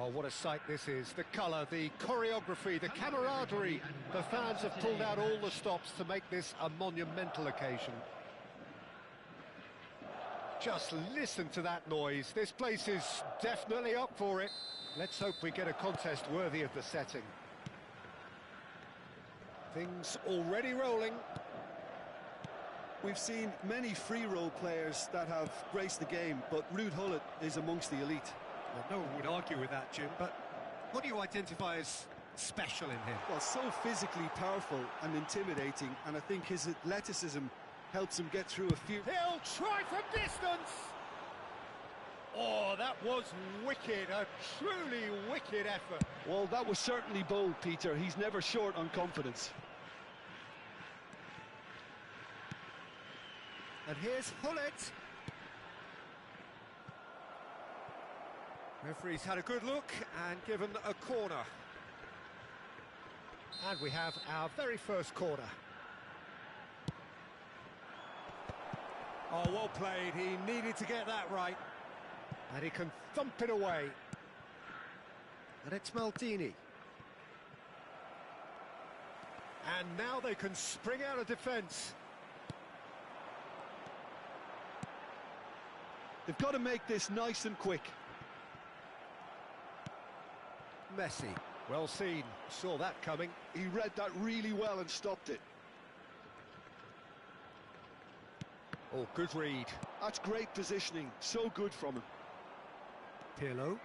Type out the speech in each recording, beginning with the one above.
Oh, what a sight this is. The colour, the choreography, the camaraderie. The fans have pulled out all the stops to make this a monumental occasion. Just listen to that noise. This place is definitely up for it. Let's hope we get a contest worthy of the setting. Things already rolling. We've seen many free role players that have graced the game, but Ruud Gullit is amongst the elite. Well, no one would argue with that, Jim, but what do you identify as special in him? Well, so physically powerful and intimidating, and I think his athleticism helps him get through a few... He'll try from distance! Oh, that was wicked, a truly wicked effort. Well, that was certainly bold, Peter. He's never short on confidence. And here's Gullit. Referee's had a good look and given a corner. And we have our very first corner. Oh, well played. He needed to get that right. And he can thump it away. And it's Maldini. And now they can spring out of defence. They've got to make this nice and quick. Messi, well seen, saw that coming. He read that really well and stopped it. Oh, good read. That's great positioning, so good from him. Pirlo.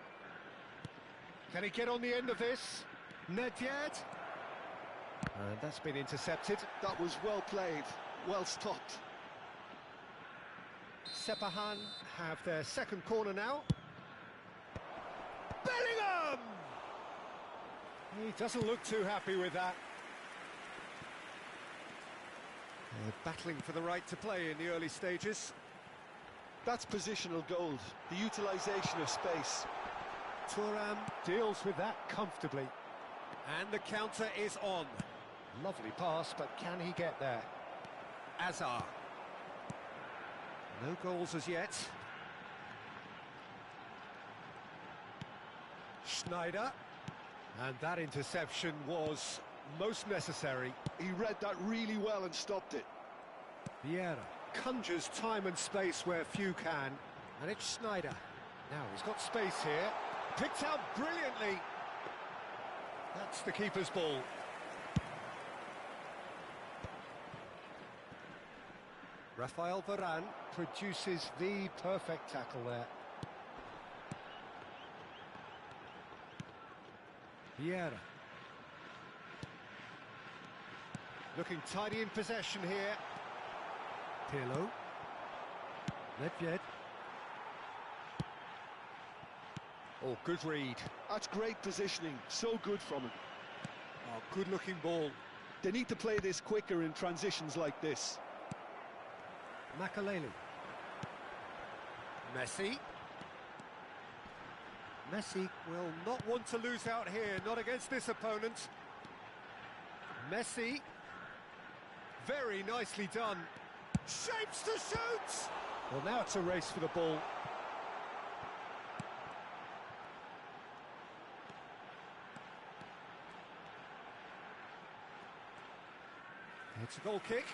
Can he get on the end of this? Nedved. And that's been intercepted. That was well played, well stopped. Sepahan have their second corner now. Bellingham! He doesn't look too happy with that. They're battling for the right to play in the early stages. That's positional gold, the utilisation of space. Thuram deals with that comfortably. And the counter is on. Lovely pass, but can he get there? Azar. No goals as yet. Schneider. And that interception was most necessary. He read that really well and stopped it. Vieira conjures time and space where few can. And it's Schneider. Now he's got space here. Picked out brilliantly. That's the keeper's ball. Rafael Varane produces the perfect tackle there. Vieira. Looking tidy in possession here. Pirlo. Nedved. Oh, good read. That's great positioning, so good from him. Oh, good-looking ball. They need to play this quicker in transitions like this. Makaleli. Messi. Messi will not want to lose out here, not against this opponent. Messi. Very nicely done. Shapes to shoot! Well, now it's a race for the ball. It's a goal kick.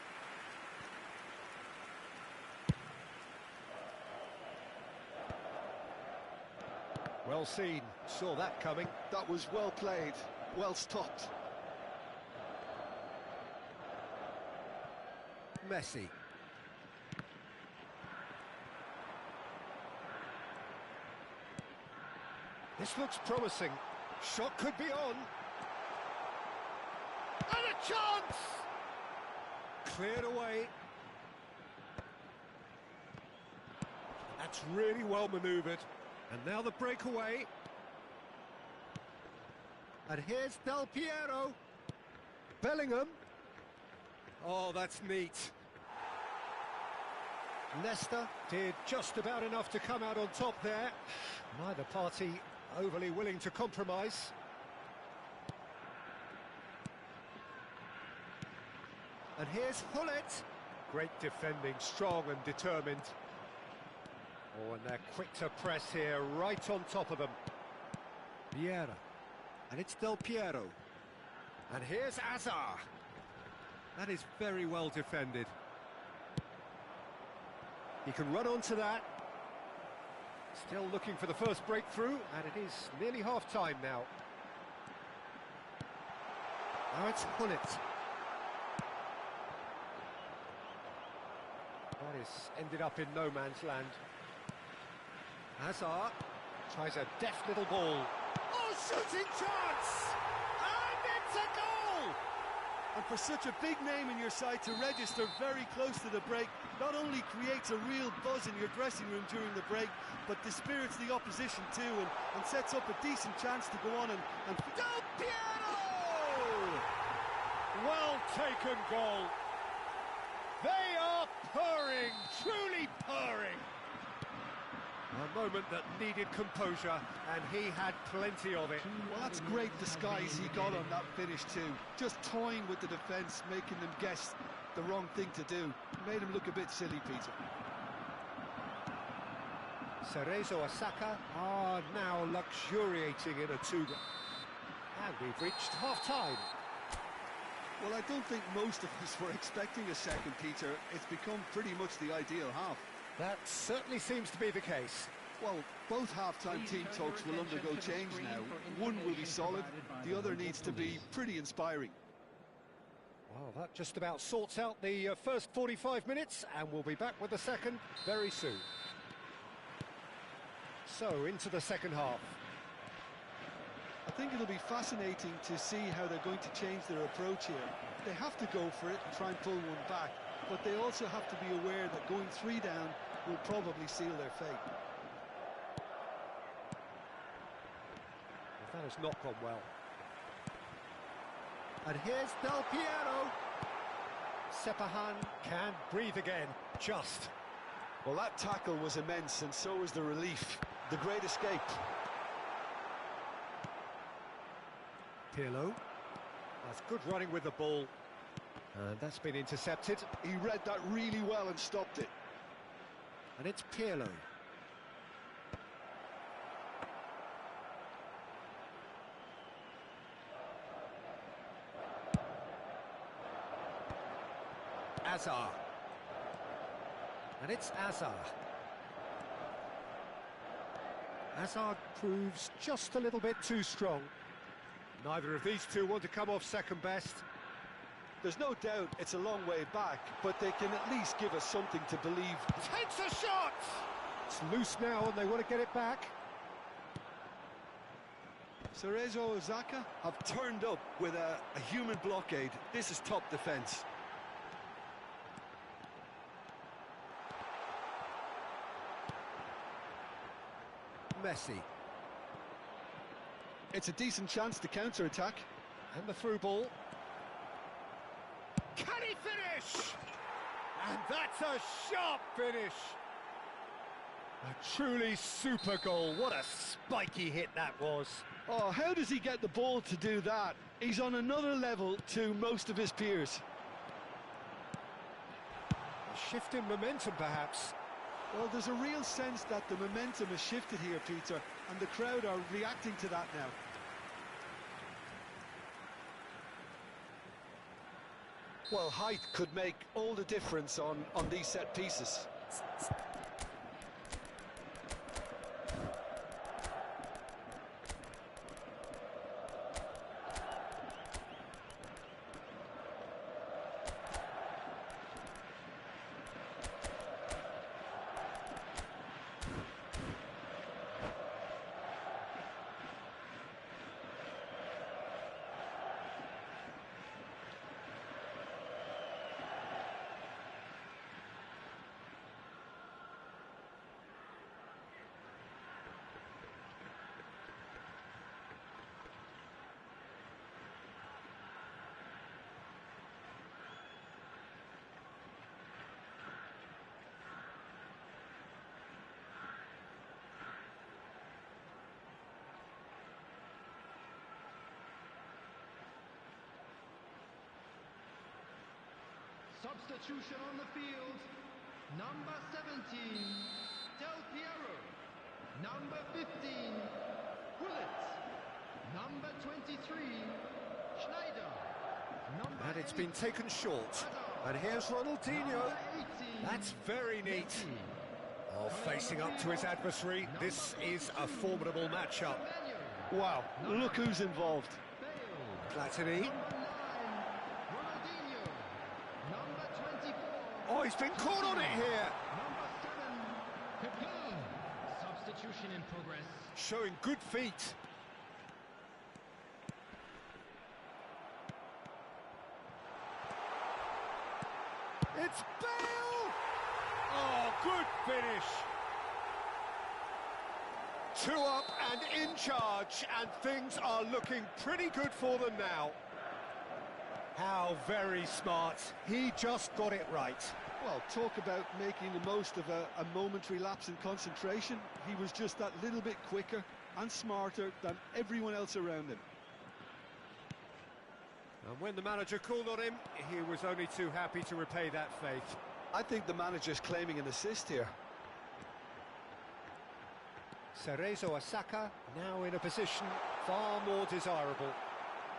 Well seen, saw that coming. That was well played, well stopped. Messi. This looks promising. Shot could be on. And a chance! Cleared away. That's really well manoeuvred. And now the breakaway. And here's Del Piero. Bellingham. Oh, that's neat. Leicester did just about enough to come out on top there. Neither party overly willing to compromise. And here's Gullit. Great defending, strong and determined. Oh, and they're quick to press here, right on top of them. Vieira. And it's Del Piero. And here's Azar. That is very well defended. He can run onto that. Still looking for the first breakthrough, and it is nearly half-time now. Now it's Hullet. That is ended up in no man's land. Hazard tries a deft little ball. Oh, shooting chance! And it's a goal! And for such a big name in your side to register very close to the break, not only creates a real buzz in your dressing room during the break, but dispirits the opposition too, and sets up a decent chance to go on and... Del Piero! Well taken goal. They are purring, truly purring. A moment that needed composure, and he had plenty of it. Well, that's great disguise he got on that finish too. Just toying with the defence, making them guess the wrong thing to do. Made him look a bit silly, Peter. Cerezo Osaka are now luxuriating in a two-goal. And we've reached half-time. Well, I don't think most of us were expecting a second, Peter. It's become pretty much the ideal half. That certainly seems to be the case. Well, both half-time team talks will undergo change now. One will be solid, the other needs to be pretty inspiring. Well, that just about sorts out the first 45 minutes, and we'll be back with the second very soon. So, into the second half. I think it'll be fascinating to see how they're going to change their approach here. They have to go for it and try and pull one back, but they also have to be aware that going 3 down will probably seal their fate. That has not gone well. And here's Del Piero. Sepahan can breathe again, just. Well, that tackle was immense, and so was the relief. The great escape. Pirlo. That's good running with the ball. And that's been intercepted. He read that really well and stopped it. And it's Pirlo. Azar. And it's Azar. Hazard proves just a little bit too strong. Neither of these two want to come off second best. There's no doubt it's a long way back, but they can at least give us something to believe. Takes a shot! It's loose now and they want to get it back. Cerezo Osaka have turned up with a human blockade. This is top defence. Messi. It's a decent chance to counter-attack. And the through ball. Can he finish? And that's a sharp finish. A truly super goal. What a spiky hit that was. Oh, how does he get the ball to do that? He's on another level to most of his peers. A shift in momentum, perhaps. Well, there's a real sense that the momentum has shifted here, Peter, and the crowd are reacting to that now. Well, height could make all the difference on these set pieces. Substitution on the field, number 17, Del Piero, number 15, Hullet. Number 23, Schneider. Number And it's 8, been taken short. Hazard. And here's Ronaldinho. Number 18, That's very neat. Messi. Oh, facing up to his adversary. This is a formidable matchup. Semenyo. Wow, look who's involved. Bale. Platini. Number 9, Ronaldinho. Number 24. Oh, he's been caught on it here. Number 7, Pepe. Substitution in progress. Showing good feet. It's Bale! Oh, good finish. 2 up and in charge, and things are looking pretty good for them now. How very smart. He just got it right. Well, talk about making the most of a momentary lapse in concentration. He was just that little bit quicker and smarter than everyone else around him. And when the manager called on him, he was only too happy to repay that faith. I think the manager's claiming an assist here. Cerezo Osaka now in a position far more desirable.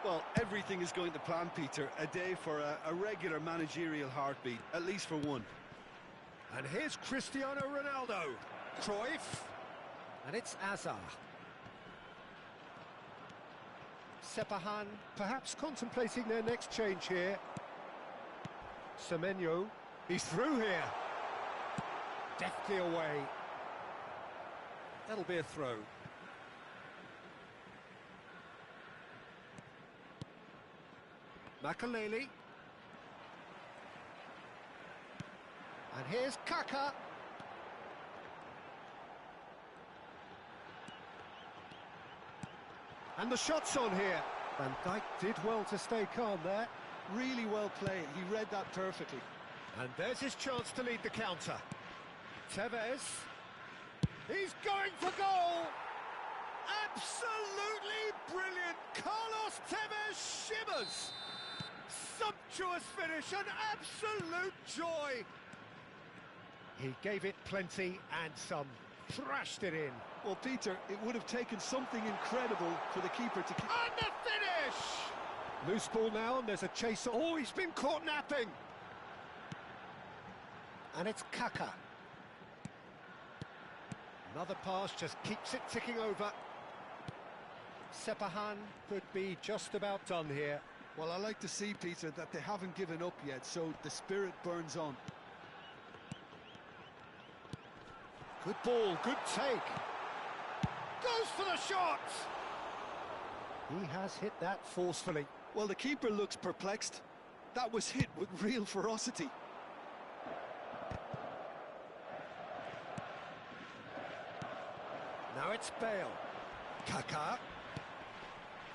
Well, everything is going to plan, Peter. A day for a regular managerial heartbeat, at least for one. And here's Cristiano Ronaldo. Cruyff. And it's Hazard. Sepahan perhaps contemplating their next change here. Semenyo. He's through here. Deftly away. That'll be a throw. Makaleli. And here's Kaka. And the shot's on here. Van Dijk did well to stay calm there. Really well played. He read that perfectly. And there's his chance to lead the counter. Tevez. He's going for goal! Absolutely brilliant! Carlos Tevez shimmers! Sumptuous finish, an absolute joy! He gave it plenty and some. Thrashed it in. Well, Peter, it would have taken something incredible for the keeper to keep... And the finish! Loose ball now, and there's a chase. Oh, he's been caught napping! And it's Kaka. Another pass just keeps it ticking over. Sepahan could be just about done here. Well, I like to see, Peter, that they haven't given up yet, so the spirit burns on. Good ball, good take. Goes for the shot! He has hit that forcefully. Well, the keeper looks perplexed. That was hit with real ferocity. Now it's Bale. Kaka.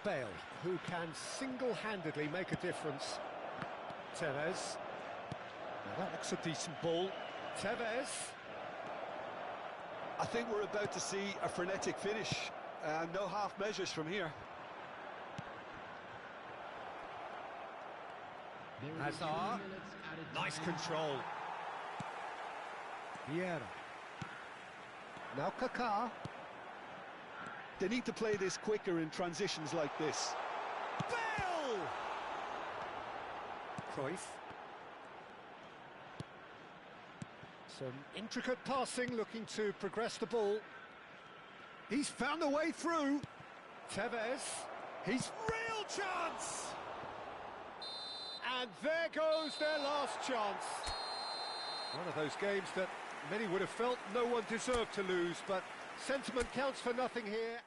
Bale, who can single-handedly make a difference. Tevez. Now that looks a decent ball. Tevez. I think we're about to see a frenetic finish. No half measures from here. Hazard. Nice control. Vieira. Now Kaká. They need to play this quicker in transitions like this. Bale! Cruyff. Some intricate passing, looking to progress the ball. He's found a way through. Tevez. He's real chance! And there goes their last chance. One of those games that many would have felt no one deserved to lose, but sentiment counts for nothing here.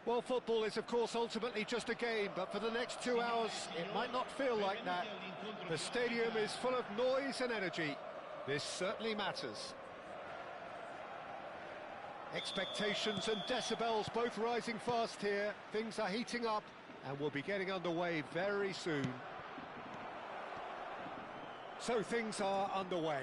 Well, football is, of course, ultimately just a game, but for the next 2 hours, it might not feel like that. The stadium is full of noise and energy. This certainly matters. Expectations and decibels both rising fast here. Things are heating up, and we'll be getting underway very soon. So things are underway.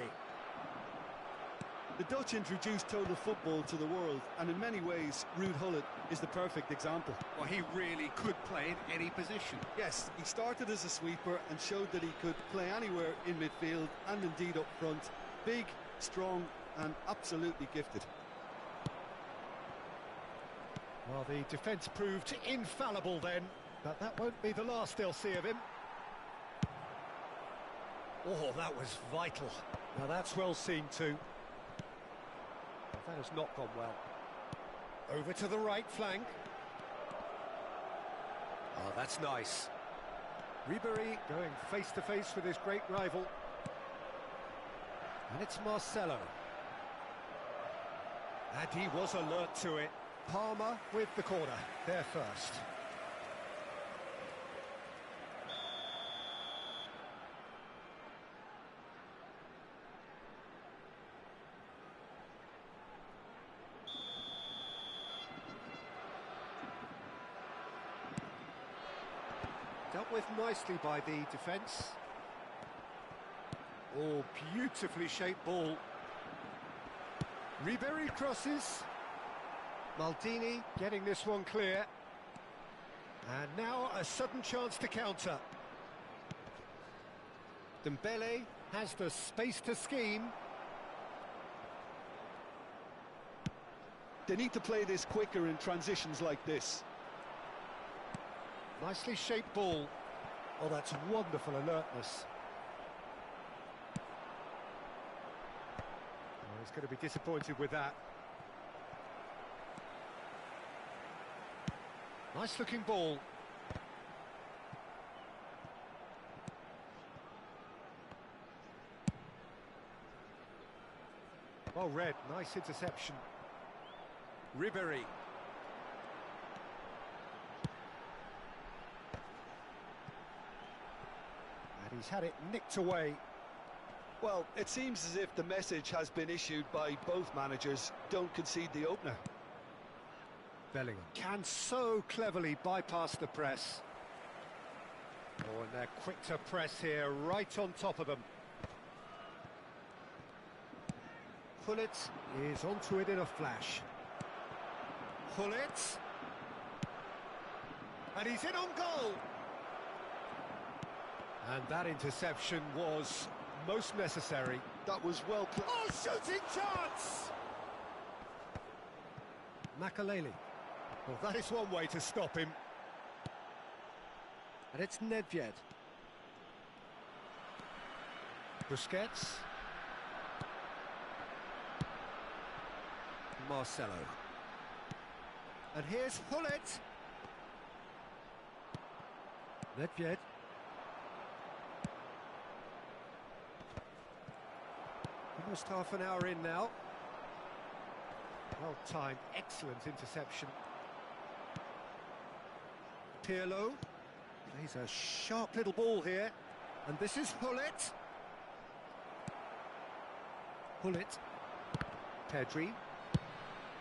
The Dutch introduced total football to the world, and in many ways, Ruud Gullit is the perfect example. Well, he really could play in any position. Yes, he started as a sweeper and showed that he could play anywhere in midfield and indeed up front. Big, strong, and absolutely gifted. Well, the defence proved infallible then, but that won't be the last they'll see of him. Oh, that was vital. Now that's well seen too. That has not gone well. Over to the right flank. Oh, that's nice. Ribéry going face to face with his great rival. And it's Marcelo. And he was alert to it. Palmer with the corner, there first. Dealt with nicely by the defence. Oh, beautifully shaped ball. Ribéry crosses. Maldini getting this one clear. And now a sudden chance to counter. Dembele has the space to scheme. They need to play this quicker in transitions like this. Nicely shaped ball. Oh, that's wonderful alertness. Oh, he's going to be disappointed with that. Nice looking ball. Well read, nice interception. Ribéry. And he's had it nicked away. Well, it seems as if the message has been issued by both managers. Don't concede the opener. Bellingham can so cleverly bypass the press. Oh, and they're quick to press here, right on top of them. Gullit is onto it in a flash. Gullit. And he's in on goal. And that interception was most necessary. That was well played. Oh, shooting chance! Makaleli. Well, that is one way to stop him. And it's Nedved. Busquets. Marcelo. And here's Gullit. Nedved. Almost half an hour in now. Well timed, excellent interception. Pirlo plays a sharp little ball here, and this is Hullet. Hullet. Pedri.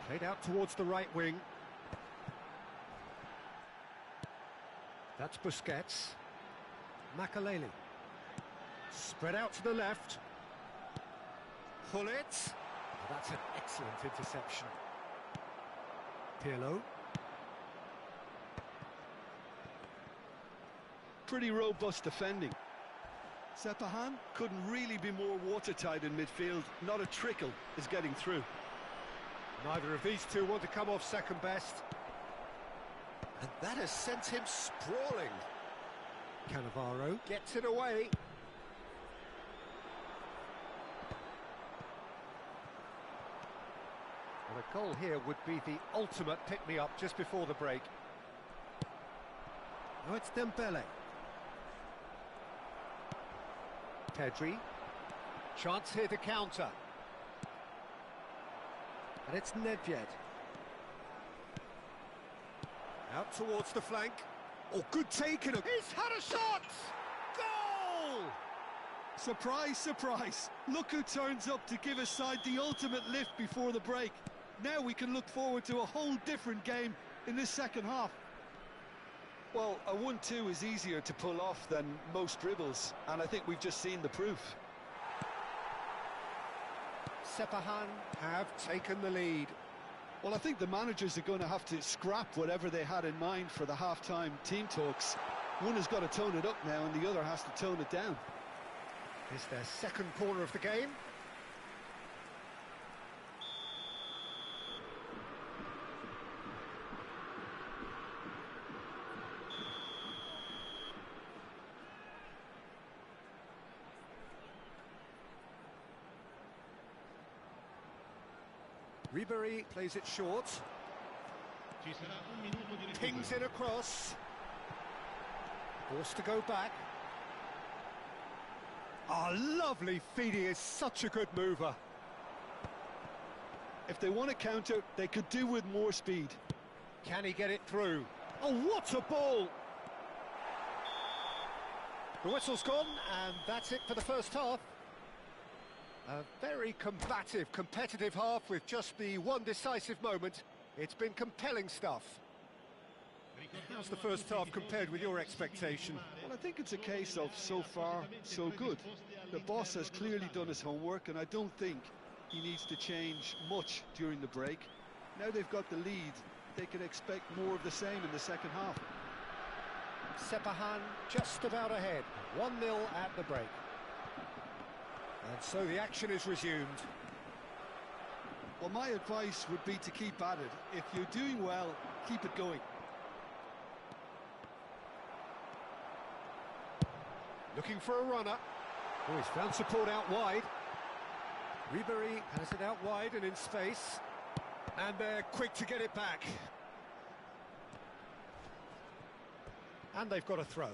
Played out towards the right wing. That's Busquets. Makaleli. Spread out to the left. Hullet. Oh, that's an excellent interception. Pirlo. Pretty robust defending. Sepahan couldn't really be more watertight in midfield. Not a trickle is getting through. Neither of these two want to come off second best. And that has sent him sprawling. Cannavaro gets it away. Well, a goal here would be the ultimate pick-me-up just before the break. Now it's Dembele. Pedri. Chance here to counter. And it's Nedved. Out towards the flank. Oh, good taking. He's had a shot! Goal! Surprise, surprise. Look who turns up to give his side the ultimate lift before the break. Now we can look forward to a whole different game in this second half. Well, a 1-2 is easier to pull off than most dribbles, and I think we've just seen the proof. Sepahan have taken the lead. Well, I think the managers are going to have to scrap whatever they had in mind for the half-time team talks. One has got to tone it up now, and the other has to tone it down. It's their second corner of the game. Ribery plays it short. Pings it across. Forced to go back. Ah, lovely feed. He is such a good mover. If they want to counter, they could do with more speed. Can he get it through? Oh, what a ball! The whistle's gone, and that's it for the first half. A very combative, competitive half with just the one decisive moment. It's been compelling stuff. How's the first half compared with your expectation? Well, I think it's a case of so far, so good. The boss has clearly done his homework, and I don't think he needs to change much during the break. Now they've got the lead, they can expect more of the same in the second half. Sepahan just about ahead, 1-0 at the break. And so the action is resumed. Well, my advice would be to keep at it. If you're doing well, keep it going. Looking for a runner. Oh, he's found support out wide. Ribery has it out wide and in space. And they're quick to get it back. And they've got a throw.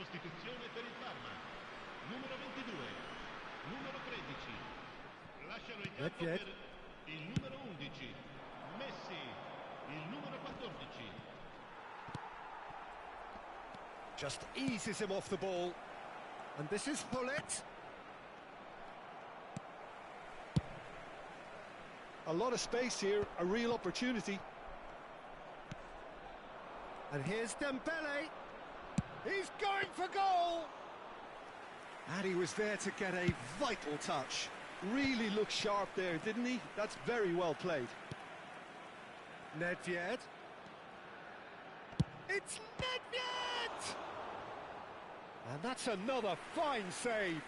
Sostituzione per il Parma. Numero 22, numero 13. Lasciano il campo per il numero 11. Messi, il numero 14. Just eases him off the ball. And this is Hullet. A lot of space here, a real opportunity. And here's Dembele. He's going for goal! And he was there to get a vital touch. Really looked sharp there, didn't he? That's very well played. Nedved. It's Nedved! And that's another fine save.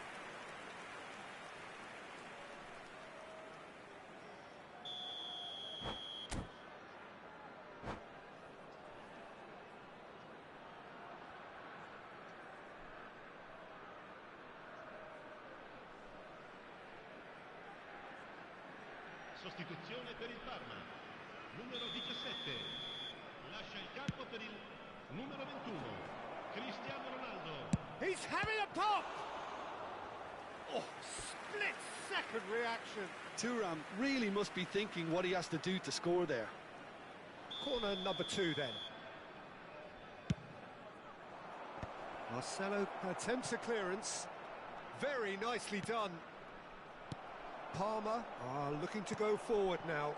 Sostituzione per il Parma. Numero 17. Lascia il campo per il numero 21. Cristiano Ronaldo. He's having a pop! Oh, split-second reaction. Thuram really must be thinking what he has to do to score there. Corner number 2 then. Marcelo attempts a clearance. Very nicely done. Palmer are looking to go forward now.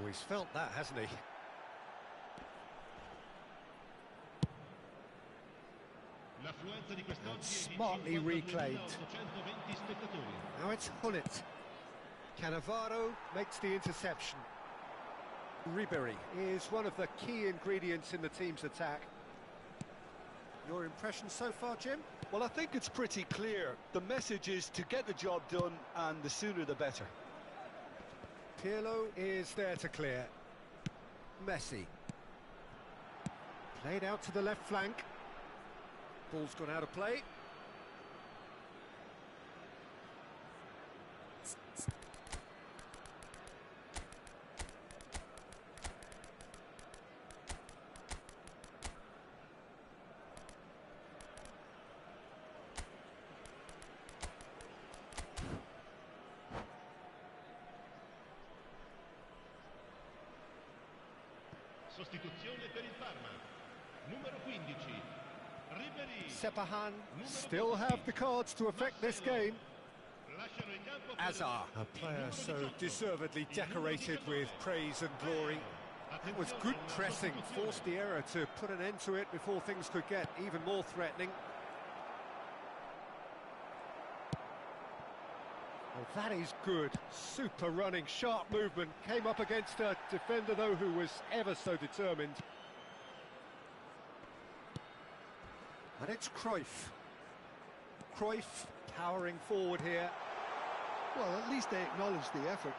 Oh, he's felt that, hasn't he? L'affluenza di quest'oggi è di Smartly 52.820 reclaimed. spettatori. Now it's Hullet. Cannavaro makes the interception. Ribery is one of the key ingredients in the team's attack. Your impression so far, Jim? Well, I think it's pretty clear. The message is to get the job done, and the sooner the better. Pirlo is there to clear. Messi. Played out to the left flank. Ball's gone out of play. Sostituzione per il Parma. Numero 15. Ribery. Sepahan still have the cards to affect this game. Lasciano il campo per Azar, a player so deservedly decorated with praise and glory. It was good pressing, forced the error to put an end to it before things could get even more threatening. Well, that is good. Super running, sharp movement. Came up against a defender, though, who was ever so determined. And it's Cruyff. Cruyff powering forward here. Well, at least they acknowledge the effort.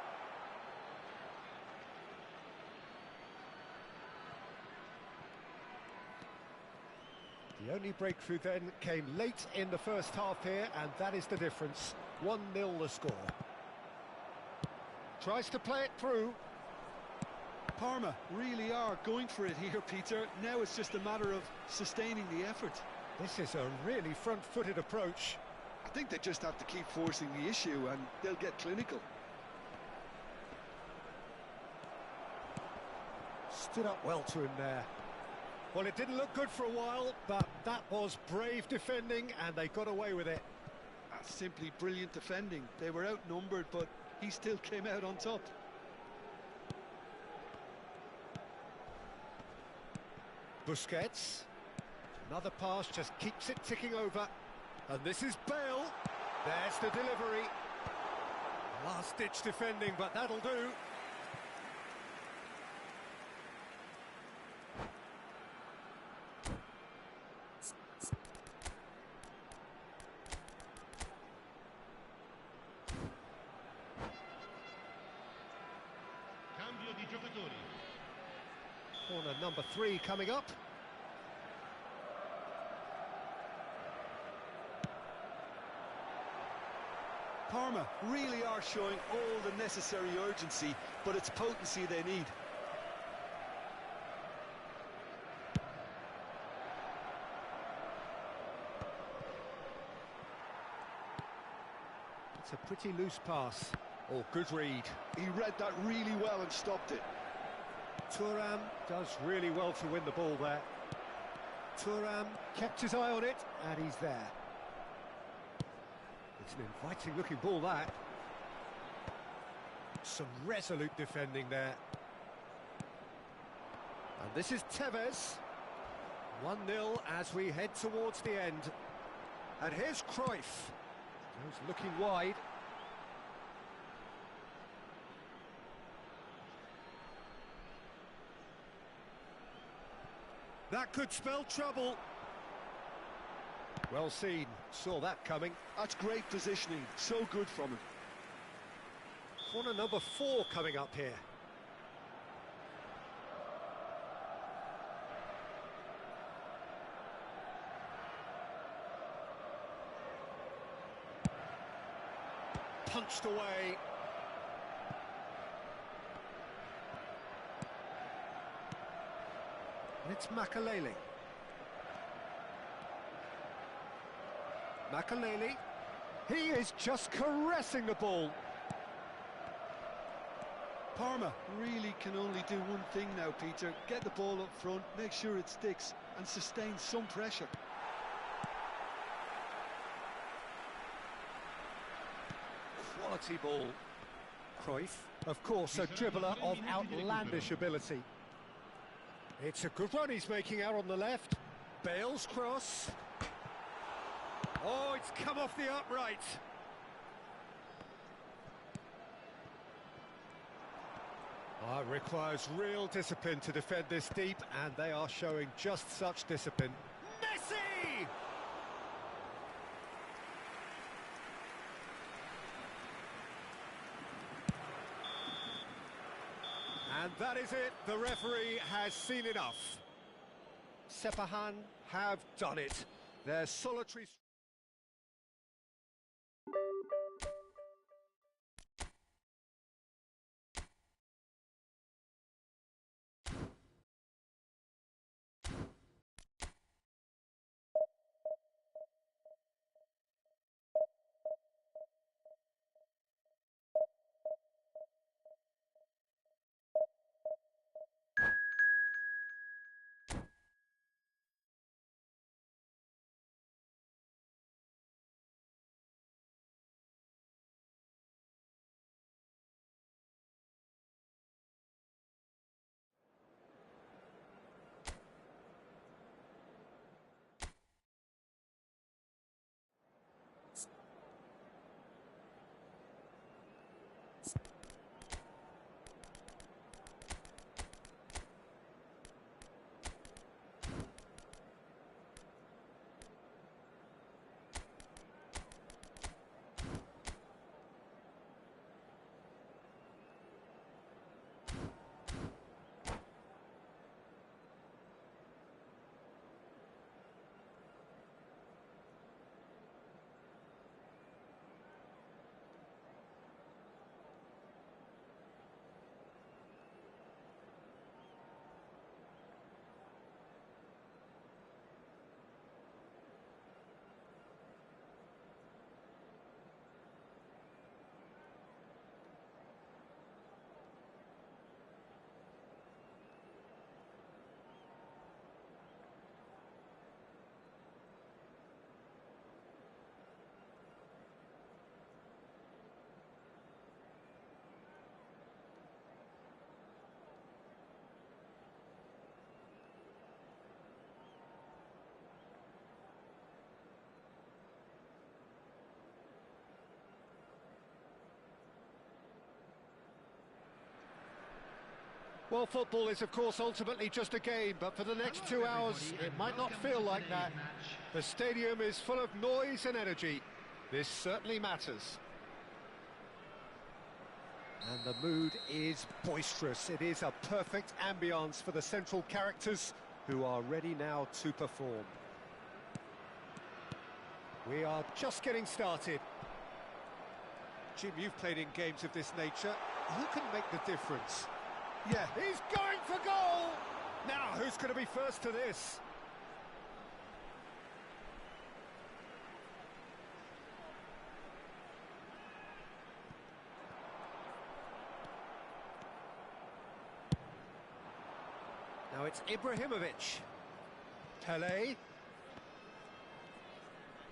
The only breakthrough then came late in the first half here, and that is the difference. 1-0 the score. Tries to play it through. Parma really are going for it here, Peter. Now it's just a matter of sustaining the effort. This is a really front-footed approach. I think they just have to keep forcing the issue and they'll get clinical. Stood up well to him there. Well, it didn't look good for a while, but that was brave defending and they got away with it. That's simply brilliant defending. They were outnumbered, but he still came out on top. Busquets. Another pass just keeps it ticking over. And this is Bale. There's the delivery. Last-ditch defending, but that'll do. Cambio di giocatori. Corner number 3 coming up. Parma really are showing all the necessary urgency, but it's potency they need. It's a pretty loose pass. Oh, good read. He read that really well and stopped it. Thuram does really well to win the ball there. Thuram kept his eye on it, and he's there. It's an inviting-looking ball, that. Some resolute defending there. And this is Tevez. 1-0 as we head towards the end. And here's Cruyff. Goes looking wide. That could spell trouble. Well seen, saw that coming. That's great positioning, so good from him. Corner number 4 coming up here. poached away. And it's Makalele. Makalele. He is just caressing the ball. Parma really can only do one thing now, Peter. Get the ball up front, make sure it sticks, and sustain some pressure. Quality ball. Cruyff, of course, a dribbler of outlandish ability. It's a good run he's making out on the left. Bale's cross. Oh, it's come off the upright. It requires real discipline to defend this deep, and they are showing just such discipline. Messi! And that is it. The referee has seen enough. Sepahan have done it. Their solitary... Well, football is, of course, ultimately just a game, but for the next 2 hours, it might not feel like that. The stadium is full of noise and energy. This certainly matters. And the mood is boisterous. It is a perfect ambience for the central characters who are ready now to perform. We are just getting started. Jim, you've played in games of this nature. Who can make the difference? Yeah. He's going for goal! Now, who's going to be first to this? Now it's Ibrahimovic. Pele.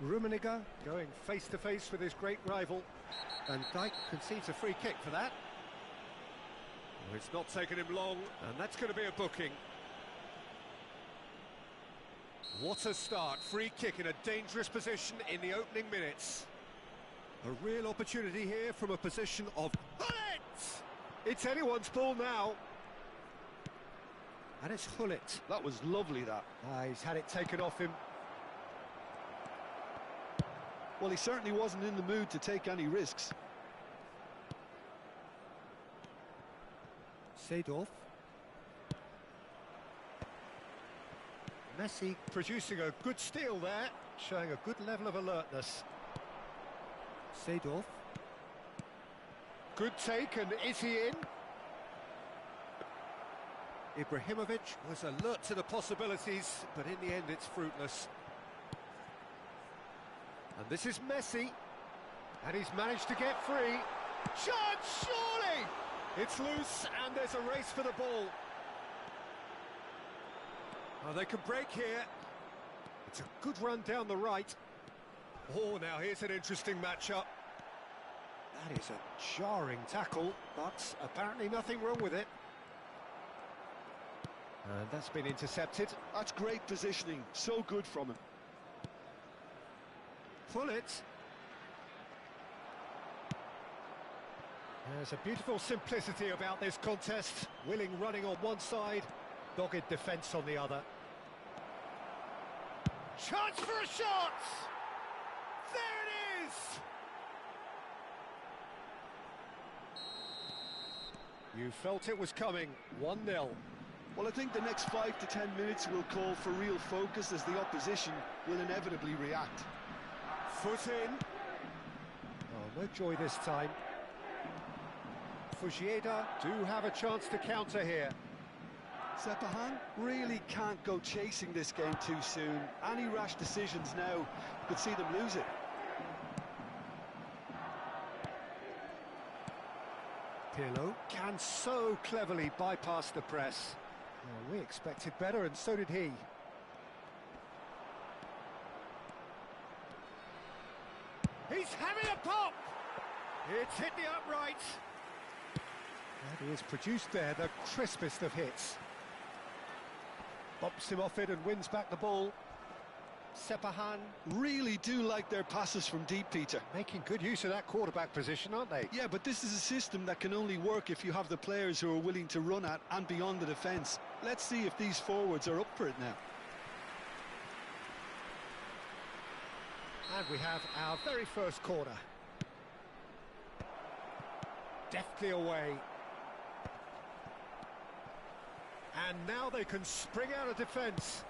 Rummenigge going face-to-face with his great rival. And Dijk concedes a free kick for that. Oh, it's not taken him long, and that's going to be a booking. What a start. Free kick in a dangerous position in the opening minutes. A real opportunity here from a position of... Hullet! It's anyone's ball now. And it's Hullet. That was lovely, that. He's had it taken off him. Well, he certainly wasn't in the mood to take any risks. Seedorf. Messi producing a good steal there, showing a good level of alertness. Seedorf. good take, and is he in? Ibrahimovic was alert to the possibilities, but in the end it's fruitless. And this is Messi, and he's managed to get free. Chance, surely! It's loose, and there's a race for the ball. Oh, they can break here. It's a good run down the right. Oh, now here's an interesting matchup. That is a jarring tackle, but apparently nothing wrong with it. And that's been intercepted. That's great positioning, so good from him. Pull it. There's a beautiful simplicity about this contest. Willing running on one side, dogged defence on the other. Chance for a shot! There it is! You felt it was coming, 1-0. Well, I think the next 5 to 10 minutes will call for real focus as the opposition will inevitably react. Foot in. Oh, no joy this time. Fujieda do have a chance to counter here. Sepahan really can't go chasing this game too soon. Any rash decisions now could see them lose it. Pirlo can so cleverly bypass the press. Well, we expected better, and so did he. He's having a pop! It's hit the upright. And he has produced there the crispest of hits. Bumps him off it and wins back the ball. Sepahan Really do like their passes from deep, Peter. making good use of that quarterback position, aren't they? Yeah, but this is a system that can only work if you have the players who are willing to run at and beyond the defence. Let's see if these forwards are up for it now. And we have our very first corner. Deftly away. And now they can spring out of defence.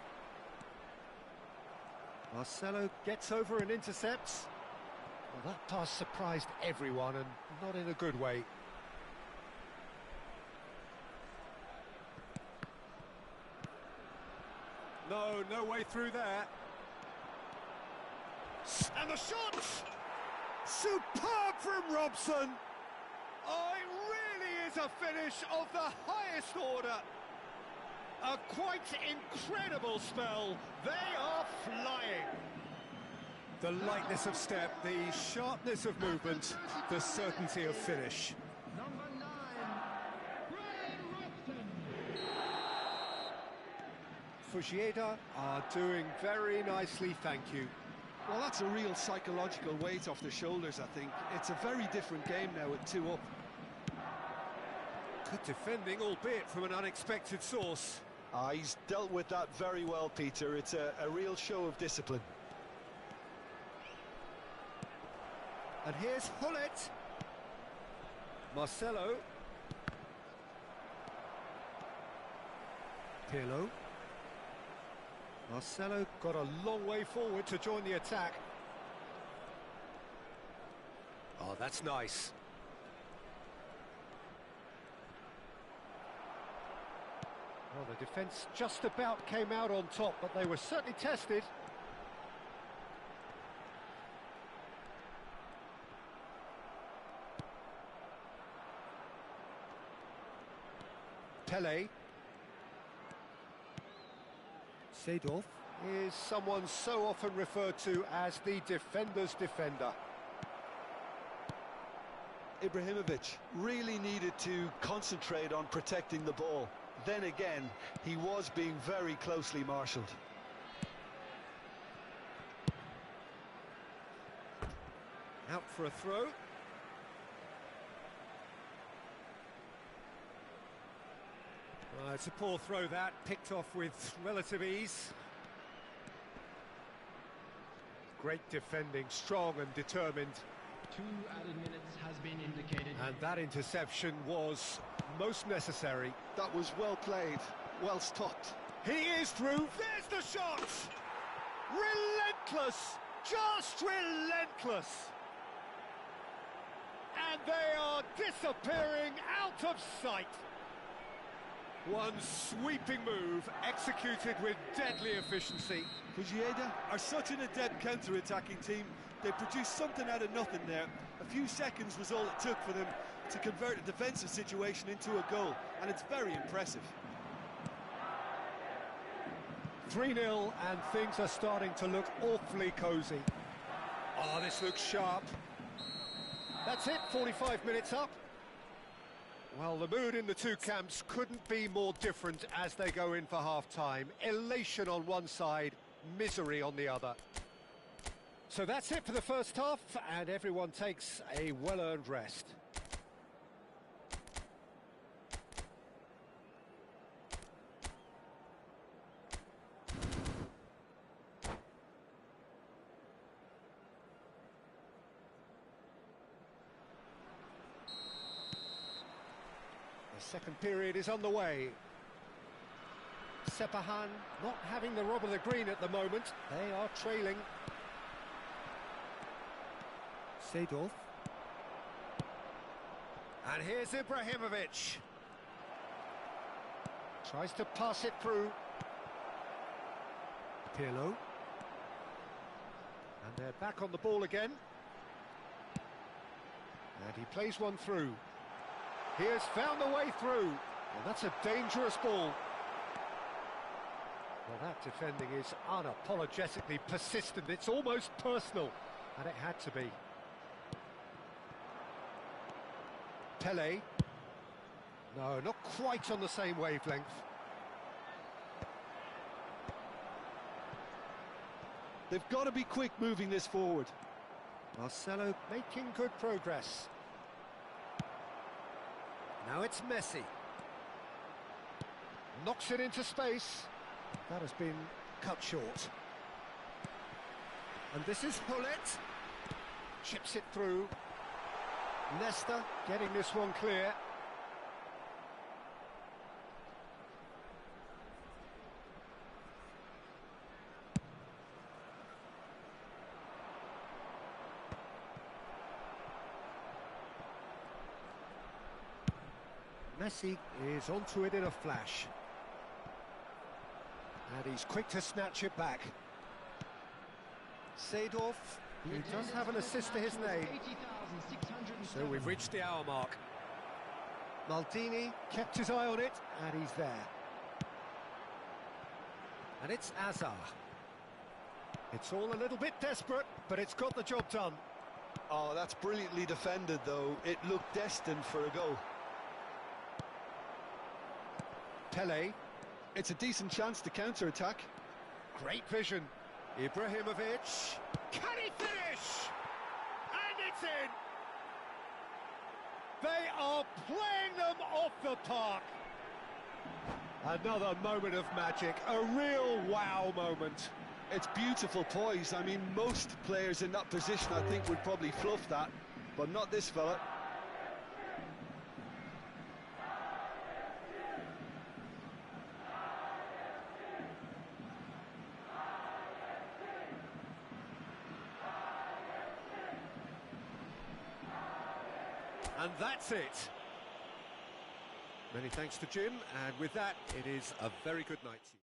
Marcelo gets over and intercepts. Well, that pass surprised everyone, and not in a good way. No way through there. And the shot! Superb from Robson! Oh, it really is a finish of the highest order. A quite incredible spell. They are flying. The lightness of step, the sharpness of movement, the certainty of finish. Number 9, Brian Robson. Fujieda are doing very nicely, thank you. Well, that's a real psychological weight off the shoulders, I think. It's a very different game now with 2 up. Good defending, albeit from an unexpected source. He's dealt with that very well, Peter. It's a real show of discipline. And here's Hullet. Marcelo. Pirlo. Marcelo got a long way forward to join the attack. Oh, that's nice. Well, the defence just about came out on top, but they were certainly tested. Pele. Seedorf is someone so often referred to as the defender's defender. Ibrahimovic really needed to concentrate on protecting the ball. Then again, he was being very closely marshalled. Out for a throw. It's a poor throw that, picked off with relative ease. Great defending, strong and determined. 2 added minutes has been indicated. And that interception was most necessary. That was well played, well stopped. He is through, there's the shot! Relentless, just relentless! And They are disappearing out of sight. One sweeping move, executed with deadly efficiency. Fujieda are such an adept counter-attacking team. They produced something out of nothing there. A few seconds was all it took for them to convert a defensive situation into a goal, and it's very impressive. 3-0, and things are starting to look awfully cosy. Oh, this looks sharp. That's it, 45 minutes up. Well, the mood in the two camps couldn't be more different as they go in for half-time. Elation on one side, misery on the other. So that's it for the first half, and everyone takes a well-earned rest. The second period is underway. Sepahan not having the rub of the green at the moment. They are trailing. Seedorf. And here's Ibrahimovic. Tries to pass it through. Pirlo. And they're back on the ball again. And he plays one through. He has found the way through. And that's a dangerous ball. Well, that defending is unapologetically persistent. It's almost personal. And it had to be. Pele. No, not quite on the same wavelength. They've got to be quick moving this forward. Marcelo making good progress. Now it's Messi. Knocks it into space. That has been cut short. And this is Hullet. Chips it through. Nesta getting this one clear. Messi is onto it in a flash. And he's quick to snatch it back. Seedorf, he does have an assist to his name. So we've reached the hour mark. Maldini kept his eye on it, and he's there. And it's Azar. It's all a little bit desperate, but it's got the job done. Oh, that's brilliantly defended, though. It looked destined for a goal. Pele. It's a decent chance to counter-attack. Great vision. Ibrahimovic. Can he finish? And it's in! They are playing them off the park. Another moment of magic, a real wow moment. It's beautiful poise. I mean, most players in that position, I think, would probably fluff that, but not this fella. And that's it. Many thanks to Jim, and with that, it is a very good night to you.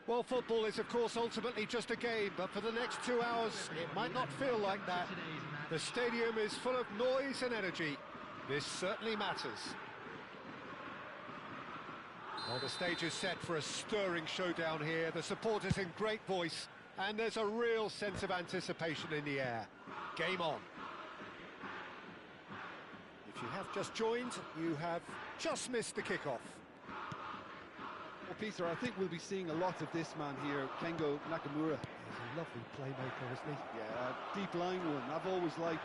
Well, football is, of course, ultimately just a game, but for the next 2 hours, it might not feel like that. The stadium is full of noise and energy. This certainly matters. Well, the stage is set for a stirring showdown here. The supporters in great voice, and there's a real sense of anticipation in the air. Game on. If you have just joined, you have just missed the kickoff. Well, Peter, I think we'll be seeing a lot of this man here, Kengo Nakamura. He's a lovely playmaker, isn't he? Yeah, deep line one. I've always liked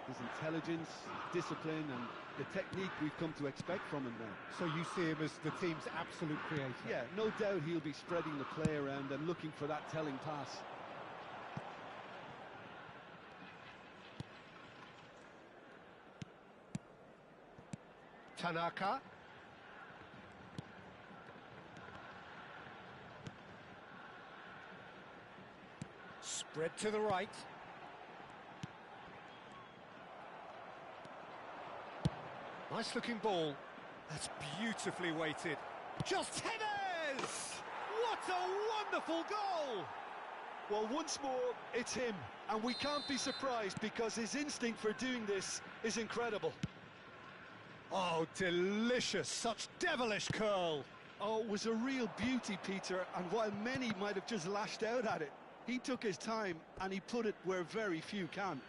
his intelligence, discipline, and the technique we've come to expect from him now. So you see him as the team's absolute creator? Yeah, no doubt he'll be spreading the play around and looking for that telling pass. Tanaka. Spread to the right. Nice looking ball. That's beautifully weighted. Just Tevez! What a wonderful goal! Well, once more, it's him. And we can't be surprised because his instinct for doing this is incredible. Oh, delicious. Such devilish curl. Oh, it was a real beauty, Peter, and while many might have just lashed out at it, he took his time and he put it where very few can.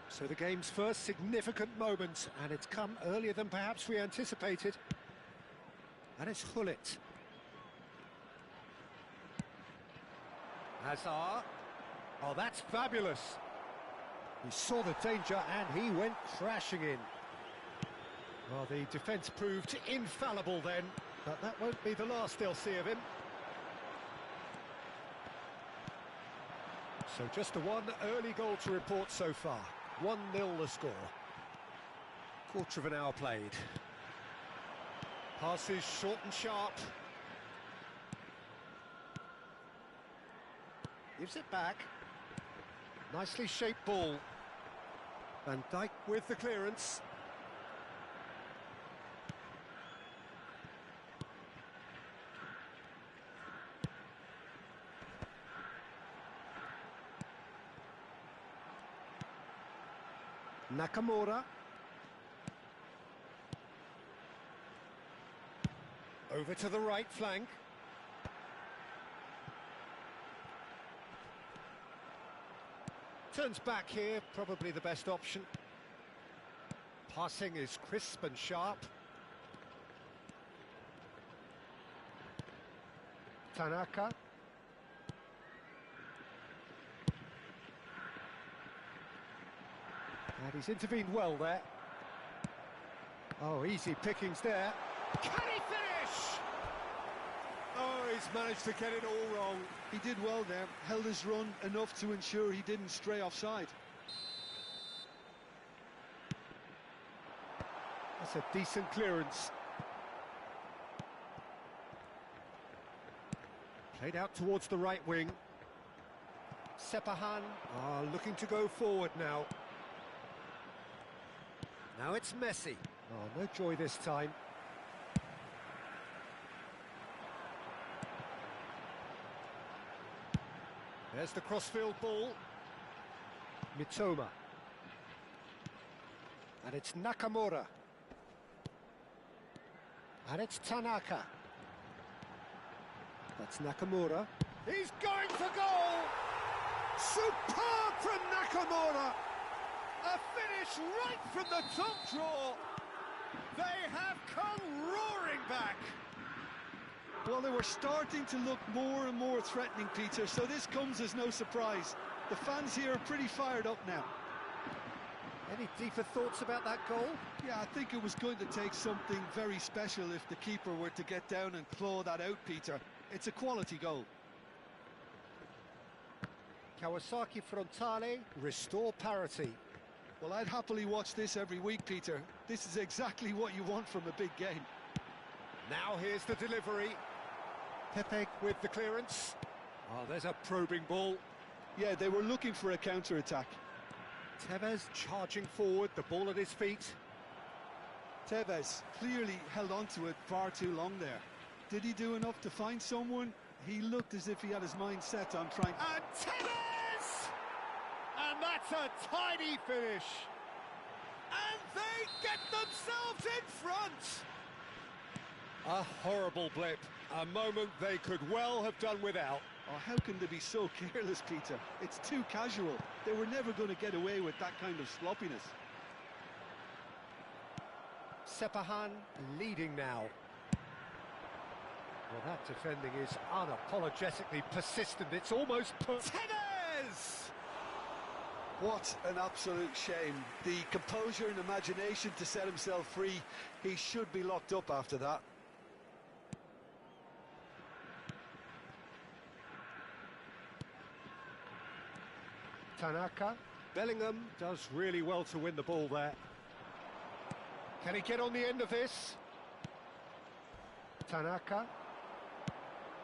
So the game's first significant moment, and it's come earlier than perhaps we anticipated. And it's Hullet. Hazard. Oh, that's fabulous. He saw the danger and he went crashing in. Well, the defence proved infallible then, but that won't be the last they'll see of him. So just the one early goal to report so far. 1-0 the score. Quarter of an hour played. Passes short and sharp. Gives it back. Nicely shaped ball. Van Dijk with the clearance. Nakamura. Over to the right flank. Turns back here, probably the best option. Passing is crisp and sharp. Tanaka. And he's intervened well there. Oh, easy pickings there. Can he finish? Oh, he's managed to get it all wrong. He did well there, held his run enough to ensure he didn't stray offside. That's a decent clearance. Played out towards the right wing. Sepahan looking to go forward now. Now it's Messi. Oh, no joy this time. There's the crossfield ball. Mitoma. And it's Nakamura. And it's Tanaka. That's Nakamura. He's going for goal! Superb from Nakamura! A finish right from the top draw. They have come roaring back. Well, they were starting to look more and more threatening, Peter, so this comes as no surprise. The fans here are pretty fired up now. Any deeper thoughts about that goal? Yeah, I think it was going to take something very special if the keeper were to get down and claw that out, Peter. It's a quality goal. Kawasaki Frontale, restore parity. Well, I'd happily watch this every week, Peter. This is exactly what you want from a big game. Now here's the delivery. Pepe with the clearance. Oh, there's a probing ball. Yeah, they were looking for a counter-attack. Tevez charging forward, the ball at his feet. Tevez clearly held on to it far too long there. Did he do enough to find someone? He looked as if he had his mind set on trying... And tennis! And that's a tidy finish. And they get themselves in front. A horrible blip. A moment they could well have done without. Oh, how can they be so careless, Peter? It's too casual. They were never going to get away with that kind of sloppiness. Sepahan leading now. Well, that defending is unapologetically persistent. It's almost... Tennis! What an absolute shame. The composure and imagination to set himself free. He should be locked up after that. Tanaka. Bellingham does really well to win the ball there. Can he get on the end of this? Tanaka.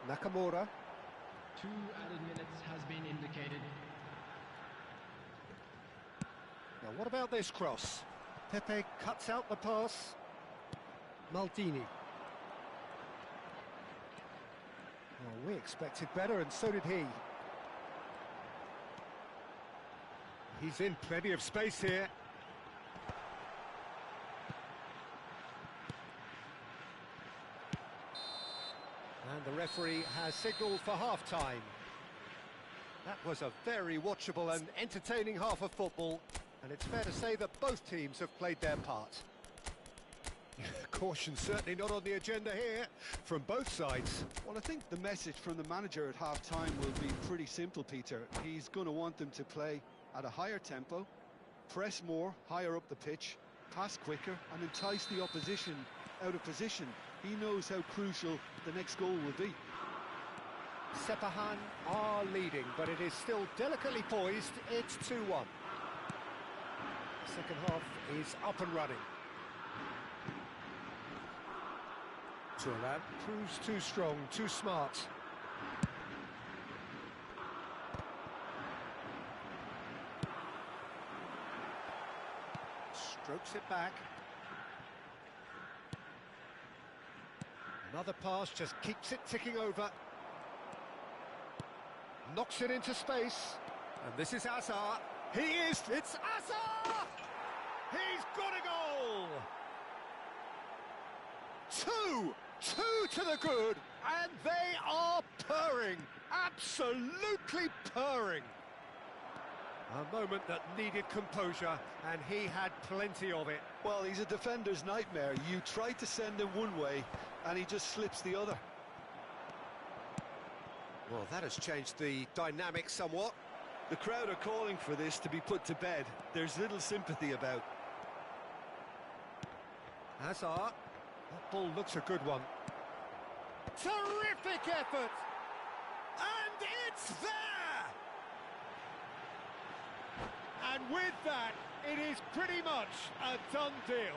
Nakamura. 2 added minutes has been indicated. Now what about this cross? Pepe cuts out the pass. Maldini. Oh, we expected better, and so did he. He's in plenty of space here. And the referee has signalled for half-time. That was a very watchable and entertaining half of football, and it's fair to say that both teams have played their part. Caution certainly not on the agenda here from both sides. Well, I think the message from the manager at half-time will be pretty simple, Peter. He's going to want them to play at a higher tempo, press more, higher up the pitch, pass quicker, and entice the opposition out of position. He knows how crucial the next goal will be. Sepahan are leading, but it is still delicately poised. It's 2-1. Second half is up and running. Turan proves too strong, too smart. Strokes it back. Another pass just keeps it ticking over. Knocks it into space. And this is Azar. It's Azar! He's got a goal! Two to the good, and they are purring. Absolutely purring. A moment that needed composure, and he had plenty of it. Well, he's a defender's nightmare. You try to send him one way, and he just slips the other. Well, that has changed the dynamic somewhat. The crowd are calling for this to be put to bed. There's little sympathy about. Hazard. That ball looks a good one. Terrific effort! And it's there! And with that, it is pretty much a done deal.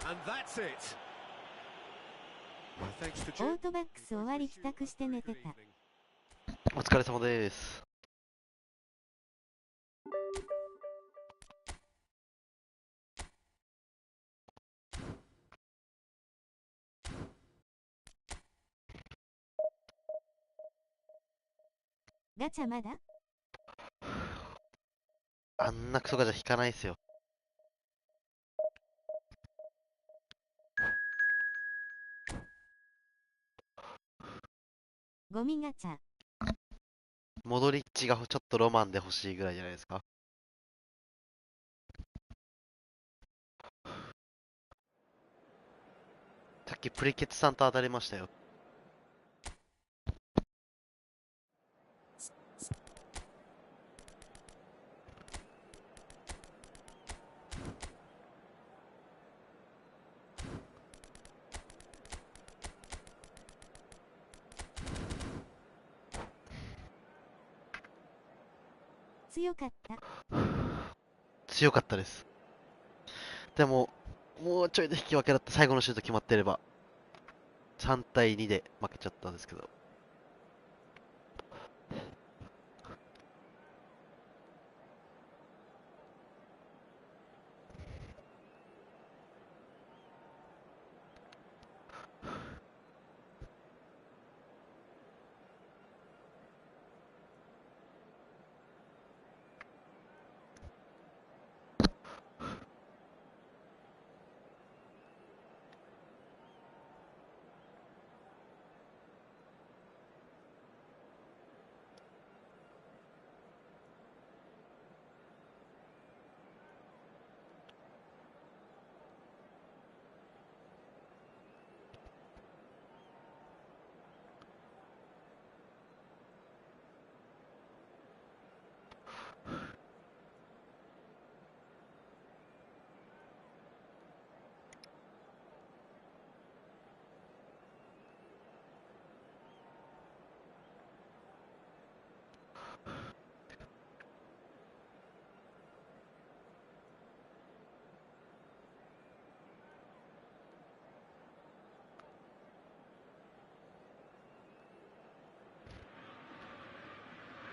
And that's it. Well, thanks to オートバックス終わり帰宅して寝てた。お疲れ様です。ガチャまだ？あんなクソガチャ引かないっすよ。ゴミガチャ。モドリッチがちょっとロマンで欲しいぐらいじゃないですか。さっきプリケツさんと当たりましたよ。強かった。強かったです。でも、もうちょいで引き分けだった最後のシュート決まってれば、3対2で負けちゃったんですけど。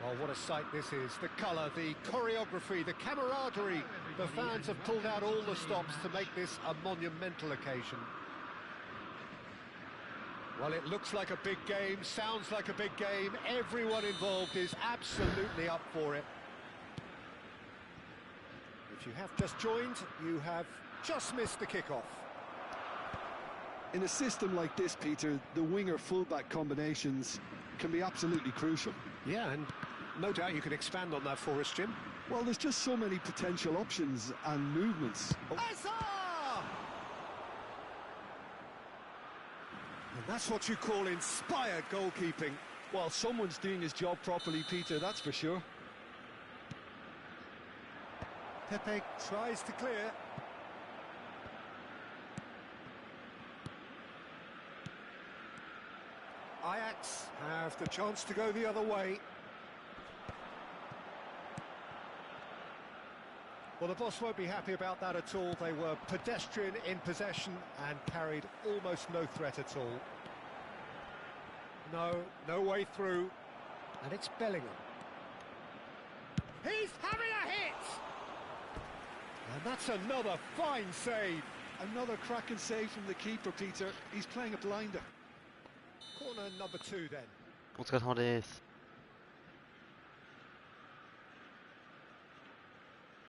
Oh, what a sight this is. The colour, the choreography, the camaraderie. The fans have pulled out all the stops to make this a monumental occasion. Well, it looks like a big game, sounds like a big game. Everyone involved is absolutely up for it. If you have just joined, you have just missed the kickoff. In a system like this, Peter, the winger-fullback combinations can be absolutely crucial. Yeah, and no doubt you can expand on that for us, Jim. Well, there's just so many potential options and movements. Huzzah! And that's what you call inspired goalkeeping. Well, someone's doing his job properly, Peter, that's for sure. Pepe tries to clear. Ajax have the chance to go the other way. Well, the boss won't be happy about that at all. They were pedestrian in possession and carried almost no threat at all. No way through. And it's Bellingham. He's having a hit! And that's another fine save. Another cracking save from the keeper, Peter. He's playing a blinder. Corner number 2 then. お疲れ様です。